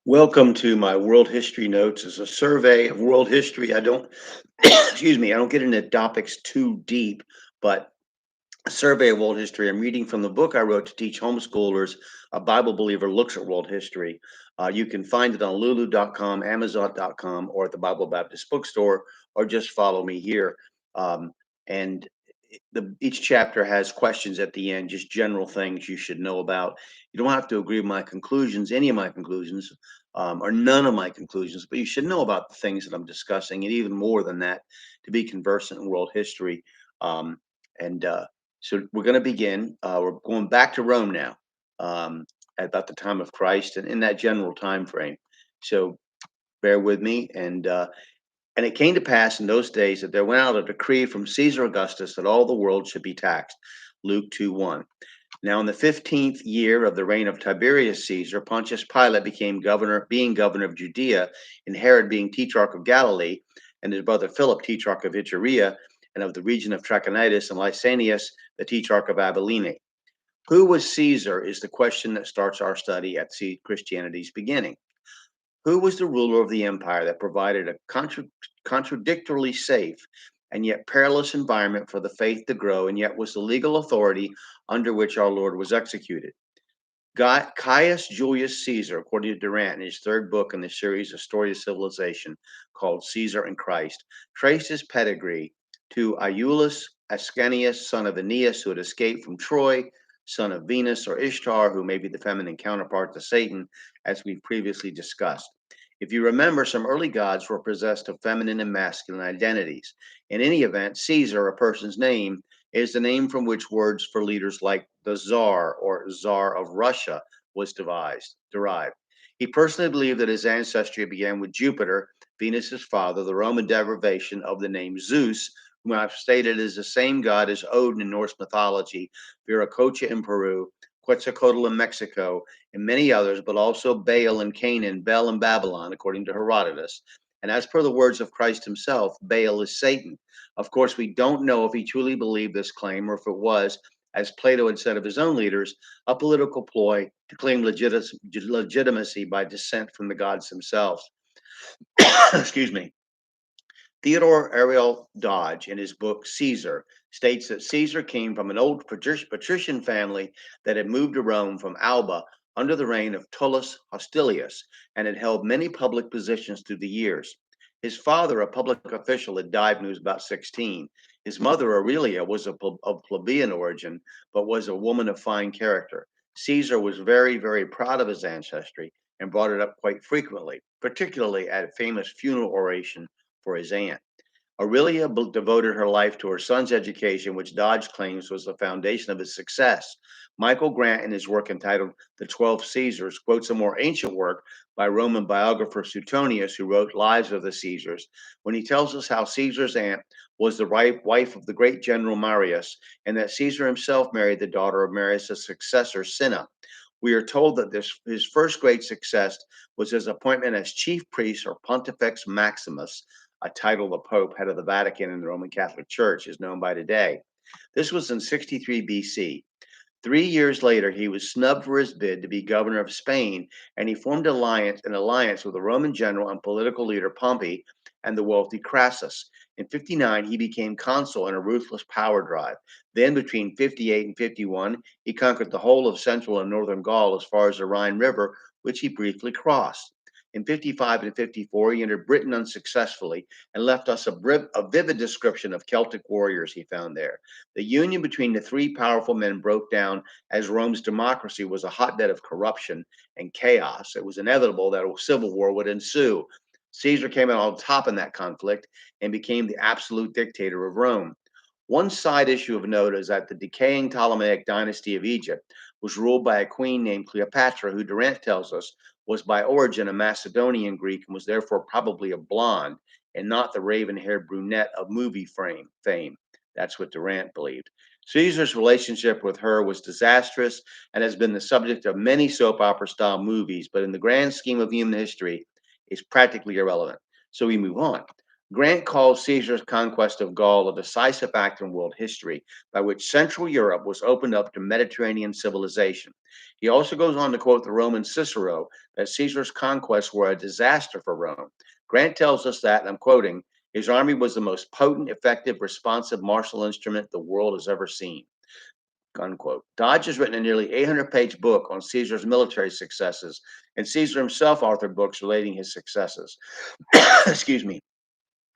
Welcome to my world history notes. As a survey of world history. I don't, excuse me, I don't get into topics too deep, but a survey of world history. I'm reading from the book I wrote to teach homeschoolers. A Bible believer looks at world history. You can find it on lulu.com, amazon.com, or at the Bible Baptist bookstore, or just follow me here. And each chapter has questions at the end, just general things you should know about. You don't have to agree with my conclusions, any of my conclusions, or none of my conclusions, but you should know about the things that I'm discussing, and even more than that, to be conversant in world history. And so we're going to begin. We're going back to Rome now, at about the time of Christ and in that general time frame. So bear with me. And it came to pass in those days that there went out a decree from Caesar Augustus that all the world should be taxed. Luke 2:1. Now, in the 15th year of the reign of Tiberius Caesar, Pontius Pilate became governor, being governor of Judea, and Herod being tetrarch of Galilee, and his brother Philip, tetrarch of Iturea, and of the region of Trachonitis, and Lysanias, the tetrarch of Abilene. Who was Caesar is the question that starts our study at Christianity's beginning. Who was the ruler of the empire that provided a contradictorily safe and yet perilous environment for the faith to grow, and yet was the legal authority under which our Lord was executed? Caius Julius Caesar, according to Durant in his third book in the series of Story of Civilization called Caesar and Christ, traced his pedigree to Iulus Ascanius, son of Aeneas, who had escaped from Troy, son of Venus or Ishtar, who may be the feminine counterpart to Satan, as we've previously discussed. If you remember, some early gods were possessed of feminine and masculine identities. In any event, Caesar, a person's name, is the name from which words for leaders like the Tsar or Tsar of Russia was derived. He personally believed that his ancestry began with Jupiter, Venus's father, the Roman derivation of the name Zeus, whom I've stated is the same god as Odin in Norse mythology, Viracocha in Peru, Quetzalcoatl in Mexico, and many others, but also Baal in Canaan, Bel in Babylon, according to Herodotus. And as per the words of Christ himself, Baal is Satan. Of course, we don't know if he truly believed this claim or if it was, as Plato had said of his own leaders, a political ploy to claim legitimacy by descent from the gods themselves. Excuse me. Theodore Ariel Dodge, in his book Caesar, states that Caesar came from an old patrician family that had moved to Rome from Alba under the reign of Tullus Hostilius and had held many public positions through the years. His father, a public official, had died when he was about 16. His mother, Aurelia, was of plebeian origin, but was a woman of fine character. Caesar was very, very proud of his ancestry and brought it up quite frequently, particularly at a famous funeral oration for his aunt. Aurelia devoted her life to her son's education, which Dodge claims was the foundation of his success. Michael Grant, in his work entitled The 12 Caesars, quotes a more ancient work by Roman biographer Suetonius, who wrote Lives of the Caesars, when he tells us how Caesar's aunt was the wife of the great general Marius, and that Caesar himself married the daughter of Marius' successor, Cinna. We are told that his first great success was his appointment as chief priest, or Pontifex Maximus, a title the Pope, head of the Vatican in the Roman Catholic Church, is known by today. This was in 63 BC. 3 years later, he was snubbed for his bid to be governor of Spain, and he formed an alliance with the Roman general and political leader Pompey and the wealthy Crassus. In 59, he became consul in a ruthless power drive. Then, between 58 and 51, he conquered the whole of central and northern Gaul as far as the Rhine River, which he briefly crossed. In 55 and 54, he entered Britain unsuccessfully and left us a vivid description of Celtic warriors he found there. The union between the three powerful men broke down as Rome's democracy was a hotbed of corruption and chaos. It was inevitable that a civil war would ensue. Caesar came out on top in that conflict and became the absolute dictator of Rome. One side issue of note is that the decaying Ptolemaic dynasty of Egypt was ruled by a queen named Cleopatra, who Durant tells us was by origin a Macedonian Greek and was therefore probably a blonde and not the raven-haired brunette of movie fame. That's what Durant believed. Caesar's relationship with her was disastrous and has been the subject of many soap opera style movies, but in the grand scheme of human history, is practically irrelevant. So we move on. Grant calls Caesar's conquest of Gaul a decisive act in world history by which Central Europe was opened up to Mediterranean civilization. He also goes on to quote the Roman Cicero that Caesar's conquests were a disaster for Rome. Grant tells us that, and I'm quoting, his army was the most potent, effective, responsive martial instrument the world has ever seen. Unquote. Dodge has written a nearly 800-page book on Caesar's military successes, and Caesar himself authored books relating his successes. Excuse me.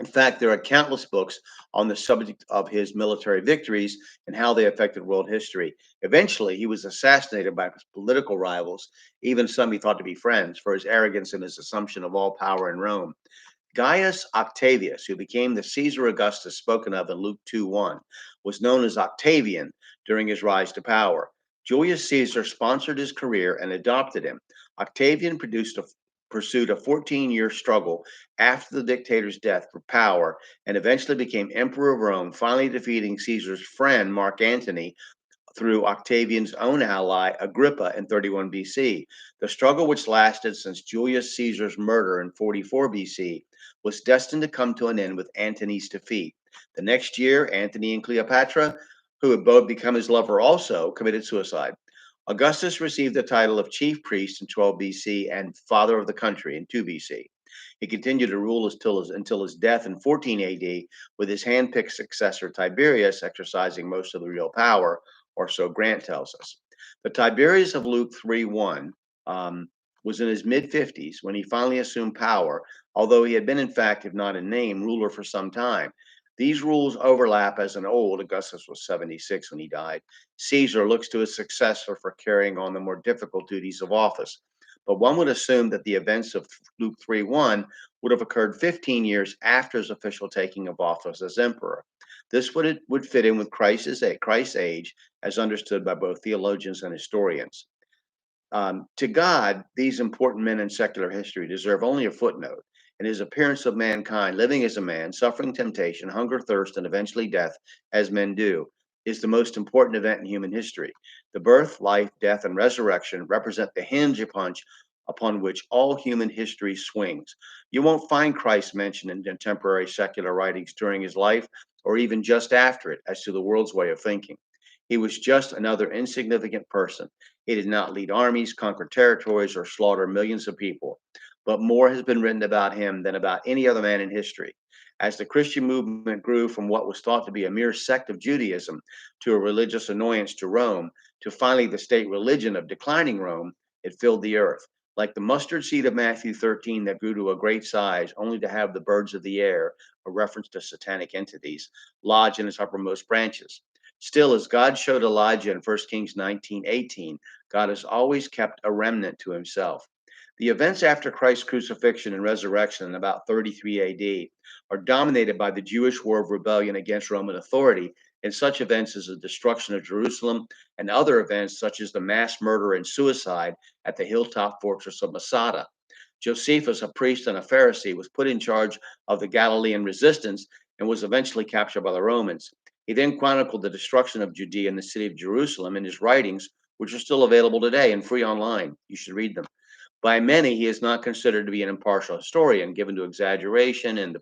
In fact, there are countless books on the subject of his military victories and how they affected world history. Eventually, he was assassinated by his political rivals, even some he thought to be friends, for his arrogance and his assumption of all power in Rome. Gaius Octavius, who became the Caesar Augustus spoken of in Luke 2:1, was known as Octavian during his rise to power. Julius Caesar sponsored his career and adopted him. Octavian pursued a 14-year struggle after the dictator's death for power and eventually became emperor of Rome, finally defeating Caesar's friend Mark Antony through Octavian's own ally Agrippa in 31 BC. The struggle, which lasted since Julius Caesar's murder in 44 BC, was destined to come to an end with Antony's defeat. The next year, Antony and Cleopatra, who had both become his lover also, committed suicide. Augustus received the title of chief priest in 12 BC and father of the country in 2 BC. He continued to rule until his death in 14 AD, with his hand-picked successor Tiberius exercising most of the real power, or so Grant tells us. But Tiberius of Luke 3:1 was in his mid-50s when he finally assumed power, although he had been, in fact, if not in name, ruler for some time. These rules overlap as an old, Augustus was 76 when he died. Caesar looks to his successor for carrying on the more difficult duties of office. But one would assume that the events of Luke 3:1 would have occurred 15 years after his official taking of office as emperor. This would fit in with Christ's age, as understood by both theologians and historians. To God, these important men in secular history deserve only a footnote. In his appearance of mankind, living as a man, suffering temptation, hunger, thirst, and eventually death, as men do, is the most important event in human history. The birth, life, death, and resurrection represent the hinge upon which all human history swings. You won't find Christ mentioned in contemporary secular writings during his life or even just after it as to the world's way of thinking. He was just another insignificant person. He did not lead armies, conquer territories, or slaughter millions of people. But more has been written about him than about any other man in history. As the Christian movement grew from what was thought to be a mere sect of Judaism to a religious annoyance to Rome, to finally the state religion of declining Rome, it filled the earth. Like the mustard seed of Matthew 13 that grew to a great size, only to have the birds of the air, a reference to satanic entities, lodge in its uppermost branches. Still, as God showed Elijah in 1 Kings 19:18, God has always kept a remnant to himself. The events after Christ's crucifixion and resurrection in about 33 AD are dominated by the Jewish war of rebellion against Roman authority, and such events as the destruction of Jerusalem and other events such as the mass murder and suicide at the hilltop fortress of Masada. Josephus, a priest and a Pharisee, was put in charge of the Galilean resistance and was eventually captured by the Romans. He then chronicled the destruction of Judea and the city of Jerusalem in his writings, which are still available today and free online. You should read them. By many, he is not considered to be an impartial historian, given to exaggeration and the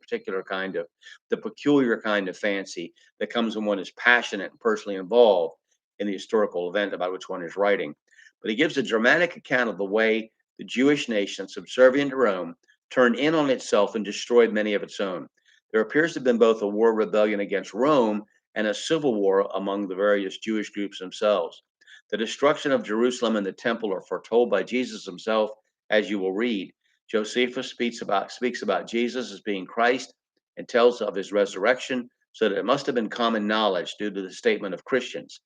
peculiar kind of fancy that comes when one is passionate and personally involved in the historical event about which one is writing. But he gives a dramatic account of the way the Jewish nation, subservient to Rome, turned in on itself and destroyed many of its own. There appears to have been both a war rebellion against Rome and a civil war among the various Jewish groups themselves. The destruction of Jerusalem and the temple are foretold by Jesus himself, as you will read. Josephus speaks about Jesus as being Christ and tells of his resurrection, so that it must have been common knowledge due to the statement of Christians.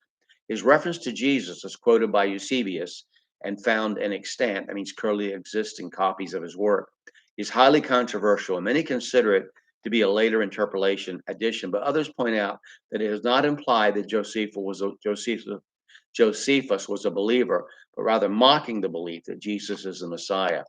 His reference to Jesus is quoted by Eusebius and found in extant, that means currently existing copies of his work, is highly controversial, and many consider it to be a later interpolation addition, but others point out that it does not imply that Josephus was a believer, but rather mocking the belief that Jesus is the Messiah.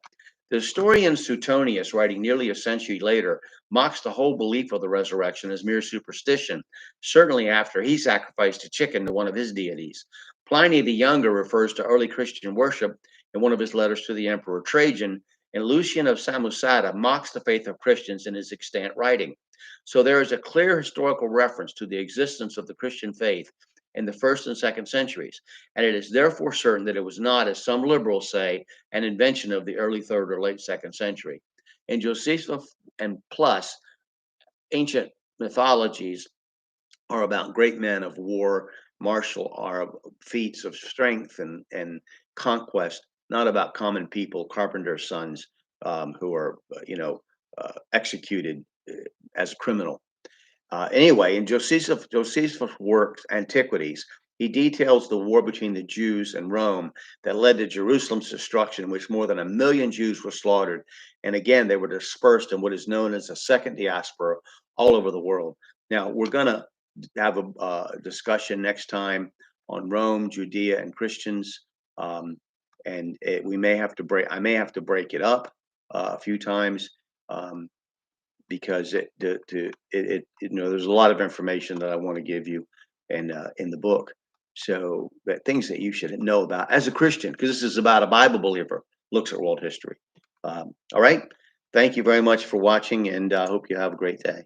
The historian Suetonius, writing nearly a century later, mocks the whole belief of the resurrection as mere superstition, certainly after he sacrificed a chicken to one of his deities. Pliny the Younger refers to early Christian worship in one of his letters to the Emperor Trajan And Lucian of Samosata mocks the faith of Christians in his extant writing. So there is a clear historical reference to the existence of the Christian faith in the first and second centuries, and it is therefore certain that it was not, as some liberals say, an invention of the early third or late second century. In Josephus and plus, ancient mythologies are about great men of war, martial are feats of strength and conquest, not about common people, carpenters' sons who are, executed as a criminal. Anyway, in Josephus' works, Antiquities, he details the war between the Jews and Rome that led to Jerusalem's destruction, in which more than 1 million Jews were slaughtered. And again, they were dispersed in what is known as a second diaspora all over the world. Now, we're going to have a discussion next time on Rome, Judea, and Christians. We may have to I may have to break it up a few times. Because there's a lot of information that I want to give you in the book. So that things that you should know about as a Christian, because this is about a Bible believer looks at world history. All right. Thank you very much for watching, and I hope you have a great day.